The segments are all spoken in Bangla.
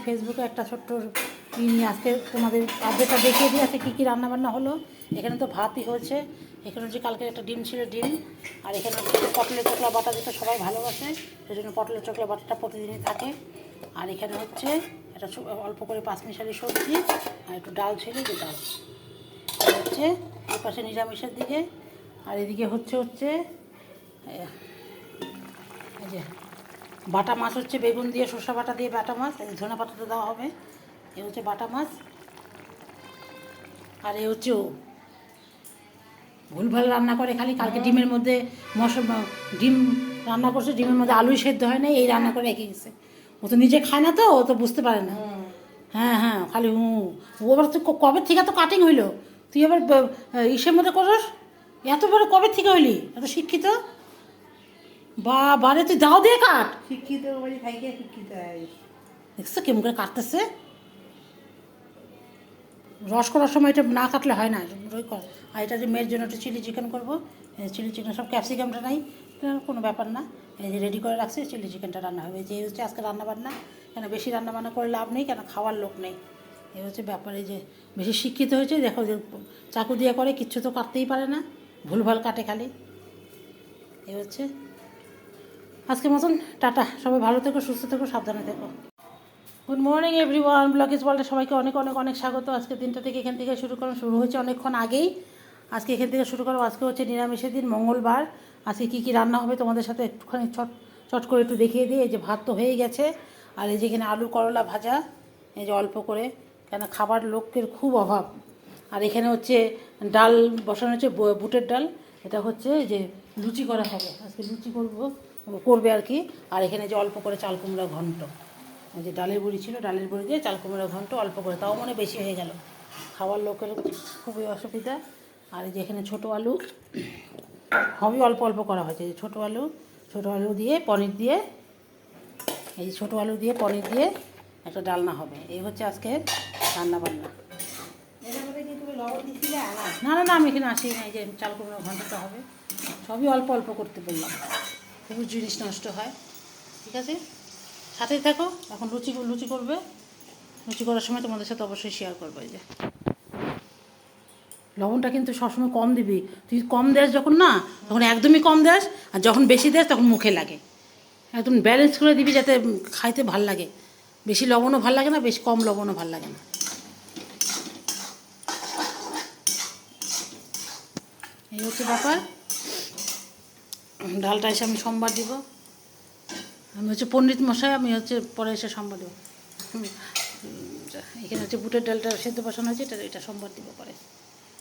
ফেসবুকে একটা ছোট্ট নিয়ে আজকে তোমাদের আপডেটটা দেখিয়ে দিয়ে আজকে কী কী রান্নাবান্না হলো। এখানে তো ভাতই হয়েছে, এখানে হচ্ছে কালকে একটা ডিম ছিল ডিম, আর এখানে পটলের চোখলা বাটা যেটা সবাই ভালোবাসে, সেই জন্য পটলের চোখলা বাটাটা প্রতিদিনই থাকে। আর এখানে হচ্ছে একটা অল্প করে পাঁচমিশালি সবজি, আর একটু ডাল ছিল, যে ডাল হচ্ছে এই পাশে নিরামিষের দিকে। আর এদিকে হচ্ছে এই যে বাটা মাছ হচ্ছে, বেগুন দিয়ে সর্ষে বাটা দিয়ে বাটা মাছ, ধনে পাতাটা দেওয়া হবে। এ হচ্ছে বাটা মাছ, আর এ হচ্ছে ও ভুলভাল রান্না করে খালি। কালকে ডিমের মধ্যে ডিম রান্না করছে, ডিমের মধ্যে আলুই সেদ্ধ হয় না, এই রান্না করে রেখে গেছে। ও তো নিজে খায় না, তো ও তো বুঝতে পারে না। হ্যাঁ হ্যাঁ, খালি ও আবার তো কবে থেকে তো কাটিং হইলো, তুই আবার ইসের মধ্যে করস, এত বড় কবে থেকে হইলি, এত শিক্ষিত বা বারে, তুই দাও দিয়ে কাট। শিক্ষিত বাড়ি থাইকে শিক্ষিত দেখছো কেমন করে কাটতেছে, রস করার সময় এটা না কাটলে হয় না, রই কর। আর এটা যে মেয়ের জন্য একটু চিলি চিকেন করবো, চিলি চিকেন সব ক্যাপসিকামটা নাই, কোনো ব্যাপার না, এই যে রেডি করে রাখছি, চিলি চিকেনটা রান্না হবে। যে হচ্ছে আজকে রান্নাবান্না, কেন বেশি রান্নাবান্না করে লাভ নেই, কেন খাওয়ার লোক নেই, এই হচ্ছে ব্যাপার। এই যে বেশি শিক্ষিত হয়েছে, দেখো যে চাকু দিয়ে করে, কিচ্ছু তো কাটতেই পারে না, ভুলভাল কাটে খালি। এই হচ্ছে আজকের মতন টাটা, সবাই ভালো থেকো, সুস্থ থেকো, সাবধানে থেকো। গুড মর্নিং এভরিওয়ান, ব্লগিস ওয়ার্ল্ডে সবাইকে অনেক অনেক অনেক স্বাগত। আজকে দিনটা থেকে এখান থেকে শুরু হয়েছে অনেকক্ষণ আগেই, আজকে এখান থেকে শুরু করো। আজকে হচ্ছে নিরামিষের দিন, মঙ্গলবার। আজকে কী কী রান্না হবে তোমাদের সাথে একটুখানি চট করে একটু দেখিয়ে দিই। এই যে ভাত তো হয়েই গেছে, আর এই যে এখানে আলু করলা ভাজা, এই যে অল্প করে, কেন খাবার লোকের খুব অভাব। আর এখানে হচ্ছে ডাল বসানো হচ্ছে, বুটের ডাল, এটা হচ্ছে যে লুচি করা হবে, আজকে লুচি করবে আর কি। আর এখানে যে অল্প করে চাল কুমড়া ঘন্ট, এই যে ডালের বড়ি ছিল, ডালের বড়ি দিয়ে চাল কুমড়া ঘন্ট অল্প করে, তাও মনে বেশি হয়ে গেল, খাওয়ার লোকের খুবই অসুবিধা। আর এই যে এখানে ছোটো আলু, সবই অল্প অল্প করা হয়েছে। যে ছোটো আলু দিয়ে পনির দিয়ে, এই যে ছোটো আলু দিয়ে পনির দিয়ে একটা ডালনা হবে। এই হচ্ছে আজকে রান্নাবান্না। না না না, আমি এখানে আসি না, এই যে চাল কুমড়া ঘন্টটা হবে, সবই অল্প অল্প করতে বললাম, খুবই জিনিস নষ্ট হয়। ঠিক আছে, সাথেই থাকো। এখন লুচি করবে, লুচি করার সময় তোমাদের সাথে অবশ্যই শেয়ার করবো। এই যে লবণটা কিন্তু সবসময় কম দিবি, তুই কম দেস যখন না, তখন একদমই কম দেস, আর যখন বেশি দেস তখন মুখে লাগে। একদম ব্যালেন্স করে দিবি, যাতে খাইতে ভাল লাগে। বেশি লবণও ভাল লাগে না, বেশি কম লবণও ভাল লাগে না। এই হচ্ছে ব্যাপার। ডালটা এসে আমি সোমবার দিব, আমি হচ্ছে পণ্ডিত মশাই, আমি হচ্ছে পরে এসে সোমবার দেবো। এখানে হচ্ছে বুটের ডালটা সেদ্ধ বসানো হয়েছে, এটা সোমবার দিব পরে।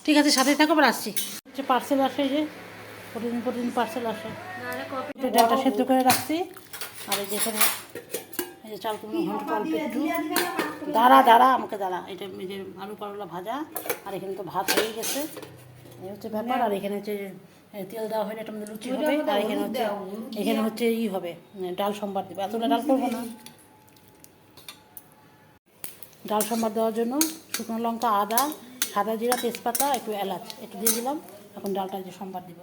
ঠিক আছে, সাথেই থাকো, আবার আসছি। হচ্ছে পার্সেল আসে, যে প্রতিদিন পার্সেল আসে, বুটের ডালটা সেদ্ধ করে রাখছি। আর এই যে এখানে এই যে চাল কুমড়ো ঘন্ট অল্প একটু, দাঁড়া আমাকে দাঁড়া, এটা এই যে আলু করলা ভাজা, আর এখানে তো ভাত হয়ে গেছে। এই হচ্ছে ব্যাপার। আর এখানে হচ্ছে তেল দেওয়া হলে এটা আমাদের লুচি হবে। আর এখানে হচ্ছে হবে, ডাল সোমবার দেবে। এতটা ডাল করবো না, ডাল সোমবার দেওয়ার জন্য শুকনো লঙ্কা, আদা, সাদা জিরা, তেজপাতা, একটু এলাচ একটু দিয়ে দিলাম। এখন ডালটা যে সোমবার দিব।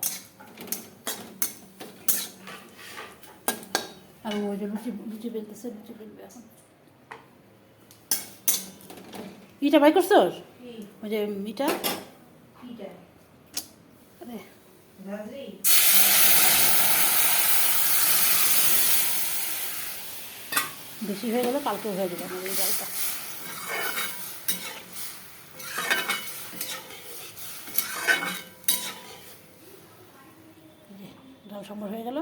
আর ওই যে লুচি বেলতেছে, লুচি বেলবে এখন। ইটা বাই করছো, ওই যে ইটা, আরে বেশি হয়ে গেলে কালকেও হয়ে যাবে আমার এই ডালটা। ডাল সম্বর হয়ে গেল,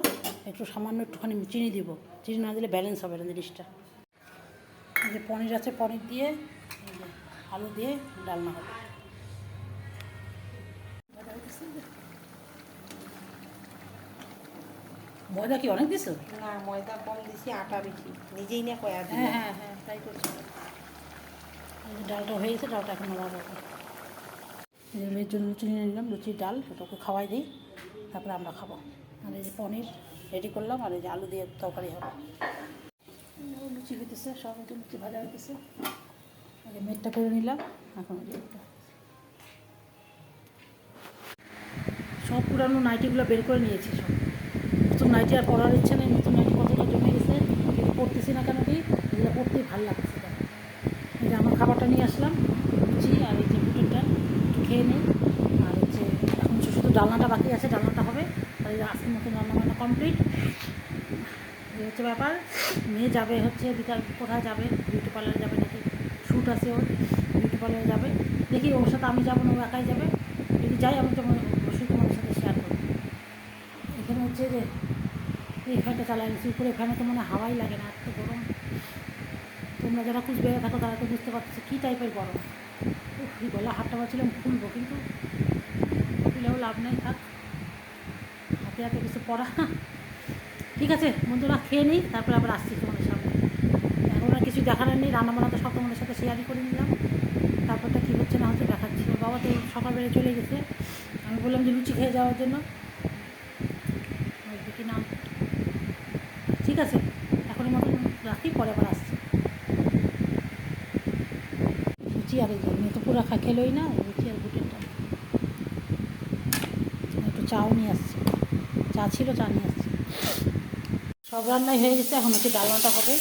একটু সামান্য একটুখানি চিনি দিব, চিনি না দিলে ব্যালেন্স হবে না জিনিসটা। এই যে পনির আছে, পনির দিয়ে এই যে আলু দিয়ে ডালনা হবে। ময়দা কি অনেক দিছো? না, ময়দা কম দিছি, আটা বেশি, নিজেই না কয়া দিই। হ্যাঁ তাই করছি। এই যে ডালটা হয়ে গেছে, ডালটা এখন নেওয়া যাবে। এই যে মেয়ের জন্য লুচি নিয়ে নিলাম, লুচির ডাল, ওটাকে খাওয়াই দিই, তারপরে আমরা খাবো। আর এই যে পনির রেডি করলাম, আর এই যে আলু দিয়ে তরকারি হবে। লুচি হইতেছে, সব একটু লুচি ভাজা হইতেছে। এই যে মেটটা করে নিলাম, এখন সব পুরানো নাইটিগুলো বের করে নিয়েছি। সব নতুন নাইটি আর পরার ইচ্ছে নেই, নতুন নাইটি কতটা জমে গেছে, কিন্তু পড়তেছি না কেন কি, এগুলো পড়তেই ভালো লাগছে। ডালটা নিয়ে আসলাম, লুচি আর এই যে বুটের ডাল একটু খেয়ে নিই। আর হচ্ছে এখন শুধু ডালনাটা বাকি আছে, ডালনাটা হবে। আর এই আজকের মতো রান্নাবান্না কমপ্লিট। এই হচ্ছে ব্যাপার। মেয়ে যাবে হচ্ছে বিকাল, কোথায় যাবে, বিউটি পার্লারে যাবে নাকি, শ্যুট আছে ওর, বিউটি পার্লারে যাবে। দেখি ওর সাথে আমি যাবো না, ও একাই যাবে। যদি যাই আমি তোমার অবশ্যই তোমাদের সাথে শেয়ার করবো। এখানে হচ্ছে যে এই ফ্যানটা চালাই নিচ্ছি, উপরে ফ্যানে তো মনে হাওয়াই লাগে না, এত গরম। তোমরা যারা কুচবিহারে থাকো তারা তো বুঝতে পারছো কী টাইপের গরম। এই গলা হাতটা পাচ্ছিলাম খুলবো, কিন্তু খুলেও লাভ নেই, থাক, হাতে হাতে কিছু পড়া। ঠিক আছে বন্ধুরা, খেয়ে নিই, তারপরে আবার আসছি তোমাদের সামনে। এখন আর কিছু দেখানোর নেই, রান্নাবান্না তো সব তোমাদের সাথে শেয়ারই করে নিলাম। তারপরটা কী হচ্ছে না হচ্ছে দেখাচ্ছি। ওর বাবা তো সকালবেলা চলে গেছে, আমি বললাম যে লুচি খেয়ে যাওয়ার জন্য, দেখি না। ঠিক আছে, এখনের মতন রাখি, পরে আবার আসছি। লুচি আর এই যে মেয়ে তো পুরো খেলোই না, লুচি আর বুটের ডাল। একটু চাও নিয়ে আসছি, চা ছিল, চা নিয়ে আসছি। সব রান্নাই হয়ে গেছে, এখন হচ্ছে ডালনাটা হবে।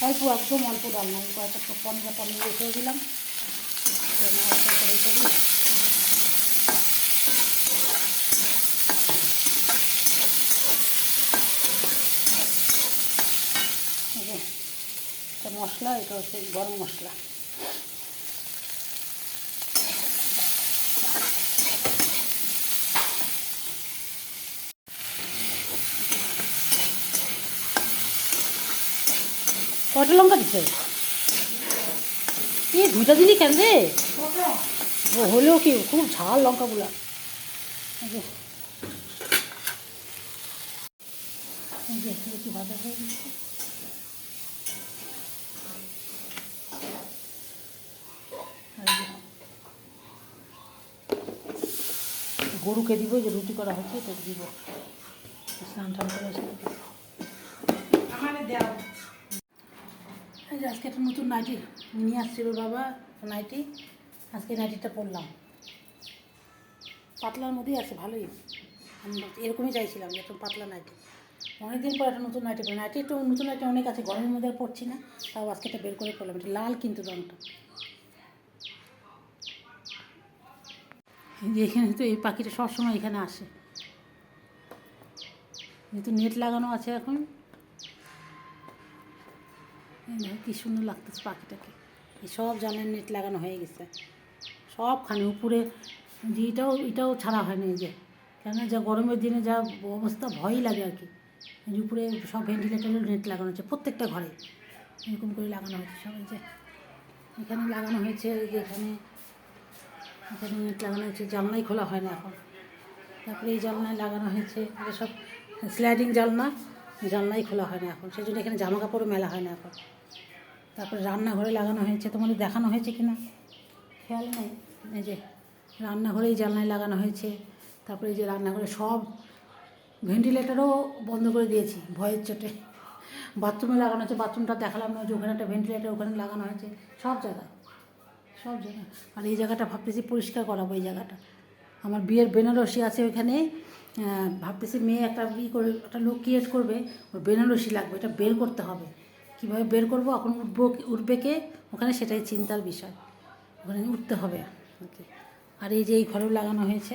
অল্প, একদম অল্প ডালনা, কয়েকটা পনির রেখে দিলাম, অল্প করে করি। এটা মশলা, এটা হচ্ছে গরম মশলা। কয়টা লঙ্কা দিচ্ছে? এই দুইটা দিনই কেন রে? ও হলেও কি খুব ঝাল লঙ্কাগুলা। এই যে লুচি ভাজা হয়ে গেছে। গরুকে দিব, যে রুটি করা হচ্ছে এটা দিব, স্নান টান করে এসে দিব। এই যে আজকে একটা নতুন নাইটি নিয়ে আসছিল বাবা, নাইটি। আজকে নাইটিটা পরলাম, পাতলার মধ্যেই আছে, ভালোই। আমি এরকমই চাইছিলাম যে একটু পাতলা নাইটি। অনেকদিন পর একটা নতুন নাইটি পড়ি, নাইটি একটু নতুন নাইটি অনেক আছে, গরমের মধ্যে আর পড়ছি না, তাও আজকে একটা বের করে পড়লাম। এটা লাল কিন্তু রঙটা। যে এখানে তো এই পাখিটা সবসময় এখানে আসে, যেহেতু নেট লাগানো আছে এখন। কী সুন্দর লাগতেছে পাখিটাকে। এই সব জানলায় নেট লাগানো হয়ে গেছে সবখানে, উপরে যে এটাও ছাড়া হয়নি। এই যে কেন, যা গরমের দিনে যা অবস্থা, ভয়ই লাগে আর কি। এই যে উপরে সব ভেন্টিলেটারের নেট লাগানো হচ্ছে, প্রত্যেকটা ঘরে এরকম করে লাগানো হচ্ছে সব। এই যে এখানে লাগানো হয়েছে, এই যে এখানে নেট লাগানো হয়েছে, জানলাই খোলা হয় না এখন। তারপরে এই জানলায় লাগানো হয়েছে, এটা সব স্লাইডিং জানলা, জানলাই খোলা হয় না এখন, সেই জন্য এখানে জামা কাপড়ও মেলা হয় না এখন। তারপরে রান্নাঘরে লাগানো হয়েছে, তোমাদের দেখানো হয়েছে কি না খেয়াল নেই। এই যে রান্নাঘরে এই জানলায় লাগানো হয়েছে। তারপরে এই যে রান্নাঘরে সব ভেন্টিলেটারও বন্ধ করে দিয়েছি ভয়ের চোটে। বাথরুমে লাগানো হয়েছে, বাথরুমটা দেখালাম না, যে ওখানে একটা ভেন্টিলেটার ওখানে লাগানো হয়েছে, সব জায়গায়, সব জায়গায়। আর এই জায়গাটা ভাবতেছি পরিষ্কার করাবো, এই জায়গাটা আমার বিয়ের বেনারসি আছে ওইখানে। ভাবতেছি মেয়ে একটা করে একটা লোক ক্রিয়েট করবে, ওর বেনারসি লাগবে, এটা বের করতে হবে। কীভাবে বের করবো, এখন উঠবে কে ওখানে, সেটাই চিন্তার বিষয়। ওখানে উঠতে হবে আর কি। আর এই যে এই ঘরেও লাগানো হয়েছে,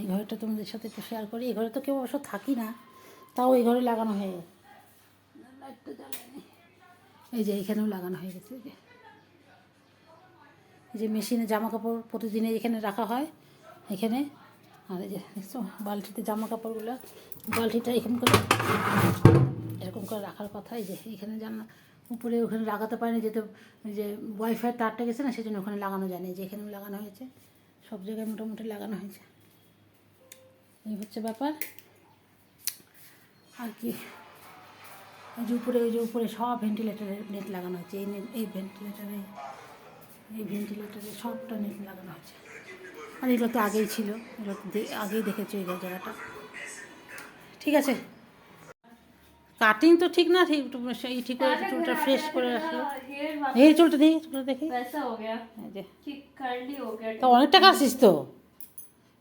এই ঘরটা তোমাদের সাথে একটু শেয়ার করি। এই ঘরে তো কেউ অবশ্য থাকি না, তাও এই ঘরে লাগানো হয়ে গেছে। লাইটটা জ্বালায়নি। এই যে এইখানেও লাগানো হয়ে গেছে। এই যে মেশিনে জামা কাপড় প্রতিদিনে এখানে রাখা হয় এখানে। আর এই যে দেখছো বালতিতে জামা কাপড়গুলো, বালতিটা এখানে করে এরকম করে রাখার কথা। এই যে এখানে জানা উপরে ওখানে লাগাতে পারেনি, যেহেতু এই যে ওয়াইফাই তারটা গেছে না, সেই জন্য ওখানে লাগানো যায় না। যে এখানেও লাগানো হয়েছে, সব জায়গায় মোটামুটি লাগানো হয়েছে। এই হচ্ছে ব্যাপার আর কি। এই যে উপরে, ওই যে উপরে সব ভেন্টিলেটারে নেট লাগানো হয়েছে, এই ভেন্টিলেটারে, এই ভেন্টিলেটারে সবটা নেট লাগানো হয়েছে। আর এগুলো তো আগেই ছিল, এগুলো আগেই দেখেছি এই জায়গাটা। ঠিক আছে, কাটিং তো ঠিক না, ঠিক সেই ঠিক করে চুলটা ফ্রেশ করে রাখলো। এই চুলটা দেখি, চুলটা দেখি, তা অনেকটা কাটছিস তো,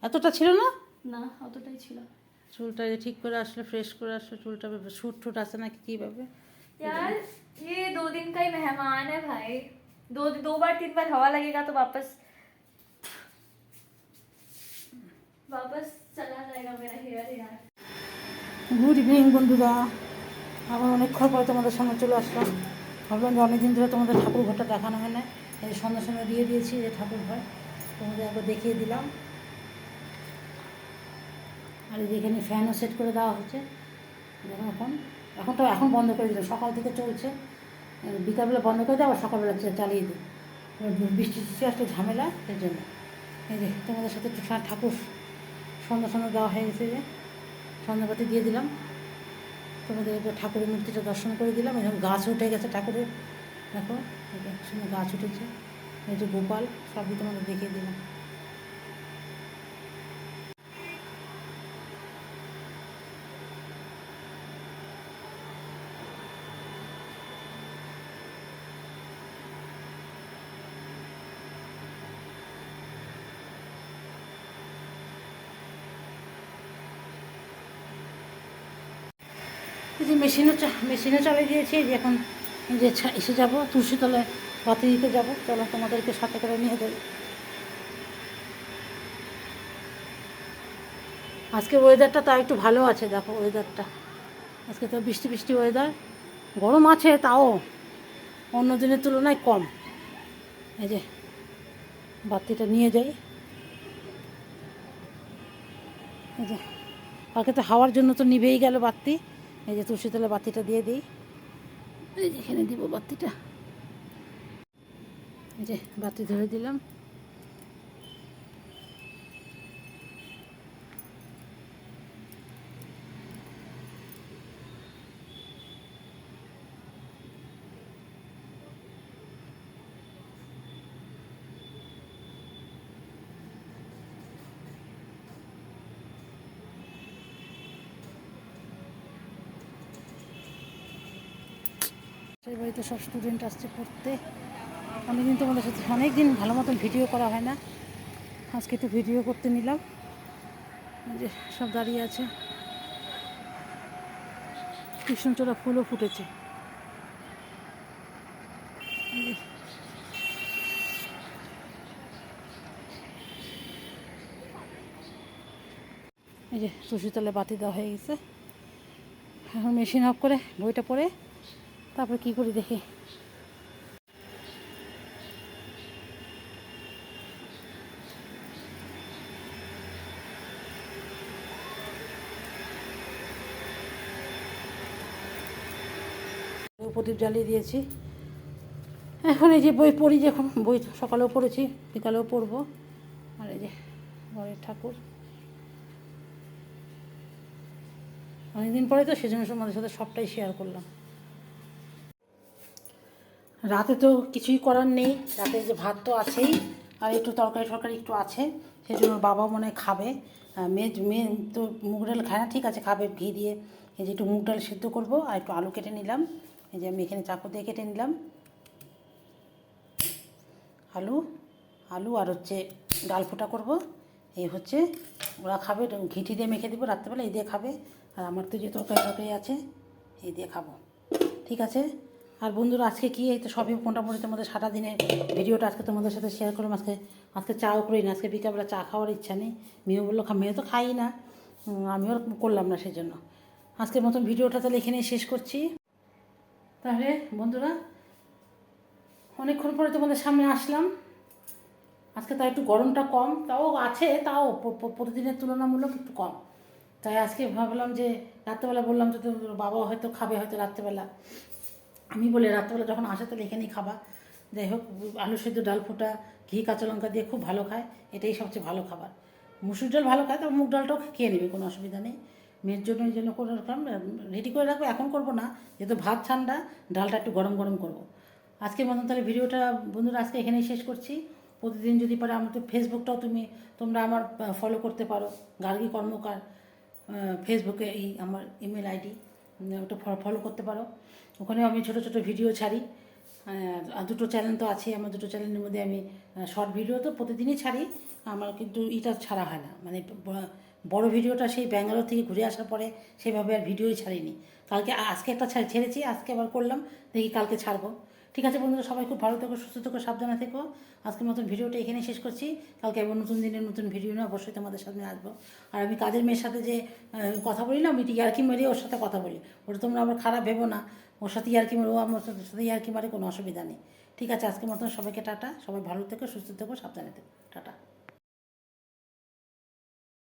এতটা ছিল না, না অতটাই ছিল। চুলটা ঠিক করে আসলে, ফ্রেশ করে আসলে, চুলটা শুট টুট আছে নাকি কীভাবে। यार ये 2 दिन का ही मेहमान है भाई। दो बार 3 बार हवा लगेगा तो वापस चला जाएगा मेरा हेयर यार। গুড ইভিনিং বন্ধুরা, আবার অনেকক্ষণ পরে তোমাদের সামনে চলে আসলাম। ভাবলাম যে অনেকদিন ধরে তোমাদের ঠাকুর ঘরটা দেখানো হয় না, এই সন্ধ্যা সময় দিয়ে দিয়েছি যে ঠাকুর ঘর তোমাদের একবার দেখিয়ে দিলাম। আর এই যে এখানে ফ্যানও সেট করে দেওয়া হচ্ছে। এখন বন্ধ করে দিলাম, সকাল থেকে চলছে, বিকালবেলা বন্ধ করে দেয় আবার সকালবেলা চালিয়ে দিই। বৃষ্টি টিষ্টি আসলে ঝামেলা, এর জন্য এই যে তোমাদের সাথে একটু ঠাকুর সন্ধ্যা দেওয়া হয়ে গেছে, যে সন্ধ্যাবাতি দিয়ে দিলাম তোমাদের। এবার ঠাকুরের মূর্তিটা দর্শন করে দিলাম। এরকম গাছ উঠে গেছে ঠাকুরের, দেখো সুন্দর গাছ উঠেছে। এই যে গোপাল, সবই তোমাদের দেখিয়ে দিলাম। এই যে মেশিনে চালিয়ে দিয়েছি। যে এখন যে এসে যাবো তুলসীতলায় বাতি দিতে যাবো। চলো তোমাদেরকে সাথে করে নিয়ে যাই। আজকে ওয়েদারটা তাও একটু ভালো আছে, দেখো ওয়েদারটা আজকে তো বৃষ্টি বৃষ্টি ওয়েদার। গরম আছে তাও অন্য দিনের তুলনায় কম। এই যে বাতিটা নিয়ে যাই। এই যে কালকে তো হাওয়ার জন্য তো নিভেই গেল বাতি। এই যে তুলসীতলা বাতিটা দিয়ে দিই। এই যে এখানে দিব বাতিটা। এই যে বাতি ধরে দিলাম। সেই বাড়িতে সব স্টুডেন্ট আসছে পড়তে। অনেকদিন তোমাদের সাথে অনেকদিন ভালো মতন ভিডিও করা হয় না, আজকে একটু ভিডিও করতে নিলাম। যে সব দাঁড়িয়ে আছে, কৃষ্ণচূড়া ফুলও ফুটেছে। এই যে তুলসীতলে বাতি দেওয়া হয়ে গেছে। এখন মেশিন অফ করে বইটা পড়ে তারপরে কী করি দেখি। প্রদীপ জ্বালিয়ে দিয়েছি। এখন এই যে বই পড়ি, যখন বই সকালেও পড়েছি বিকালেও পড়বো। আর এই যে ঘরের ঠাকুর, অনেকদিন পরে তো সেজন্য তোমাদের সাথে সবটাই শেয়ার করলাম। রাতে তো কিছুই করার নেই, রাতে যে ভাত তো আছেই আর একটু তরকারি একটু আছে, সেই জন্য বাবা মনে হয় খাবে। মেয়ে তো মুগ ডাল খায় না, ঠিক আছে খাবে ঘি দিয়ে। এই যে একটু মুগ ডাল সিদ্ধ করবো আর একটু আলু কেটে নিলাম। এই যে আমি এখানে চাকু দিয়ে কেটে নিলাম আলু আর হচ্ছে ডাল ফোটা করবো। এই হচ্ছে ওরা খাবে, ঘিটি দিয়ে মেখে দেবো রাত্রেবেলা, এই দিয়ে খাবে। আর আমার তো যে তরকারি আছে এই দিয়ে খাবো, ঠিক আছে। আর বন্ধুরা আজকে কি, এই তো সবই মোটামুটি তোমাদের সারাদিনের ভিডিওটা আজকে তোমাদের সাথে শেয়ার করলাম। আজকে চাও করি না, আজকে বিকালবেলা চা খাওয়ার ইচ্ছা নেই। মেয়েও বললো মেয়ে তো খাই না, আমিও করলাম না, সেই জন্য আজকের মতন ভিডিওটা তাহলে এখানেই শেষ করছি। তাহলে বন্ধুরা অনেকক্ষণ পরে তোমাদের সামনে আসলাম। আজকে তাও একটু গরমটা কম, তাও আছে, তাও প্রতিদিনের তুলনামূলক একটু কম। তাই আজকে ভাবলাম যে রাত্রেবেলা বললাম যে তো বাবা হয়তো খাবে হয়তো রাত্রেবেলা, আমি বলে রাত্রেবেলা যখন আসে তাহলে এখানেই খাবা। যাই হোক, আলু সেদ্ধ ডাল ফোটা ঘি কাঁচা লঙ্কা দিয়ে খুব ভালো খায়, এটাই সবচেয়ে ভালো খাবার। মুসুর ডাল ভালো খায়, তবে মুগ ডালটাও খেয়ে নেবে, কোনো অসুবিধা নেই। মেয়ের জন্য এই জন্য করে রাখলাম, রেডি করে রাখবো, এখন করবো না যেহেতু ভাত ঠান্ডা, ডালটা একটু গরম গরম করবো। আজকের মতন তাহলে ভিডিওটা বন্ধুরা আজকে এখানেই শেষ করছি। প্রতিদিন যদি পারে আমার তো ফেসবুকটাও তোমরা আমার ফলো করতে পারো, গার্গী কর্মকার ফেসবুকে এই আমার ইমেল আইডি, ওটা ফলো করতে পারো। ওখানেও আমি ছোটো ছোটো ভিডিও ছাড়ি। আর দুটো চ্যানেল তো আছে আমার, দুটো চ্যানেলের মধ্যে আমি শর্ট ভিডিও তো প্রতিদিনই ছাড়ি। আমার কিন্তু এটা ছাড়া হয় না, মানে বড় ভিডিওটা সেই ব্যাঙ্গালোর থেকে ঘুরে আসার পরে সেভাবে আর ভিডিওই ছাড়িনি। আজকে একটা ছেড়েছি, আজকে আবার করলাম, দেখি কালকে ছাড়বো। ঠিক আছে বন্ধুরা, সবাই খুব ভালো থেকো, সুস্থ থেকো, সাবধানে থেকো। আজকের মতন ভিডিওটা এখানে শেষ করছি। কালকে আবার নতুন দিনের নতুন ভিডিও নিয়ে অবশ্যই তোমাদের সামনে আসবো। আর আমি কাজের মেয়ের সাথে যে কথা বলি না, আমি ইয়ার্কি মারি ওর সাথে কথা বলি, ওটা তোমরা আবার খারাপ ভেবো না। ওর সাথে ইয়ার্কি মারি, ও আমার সাথে ইয়ার্কি মারে, কোনো অসুবিধা নেই। ঠিক আছে, আজকের মতন সবাইকে টাটা। সবাই ভালো থেকো, সুস্থ থেকো, সাবধানে থেকো, টাটা।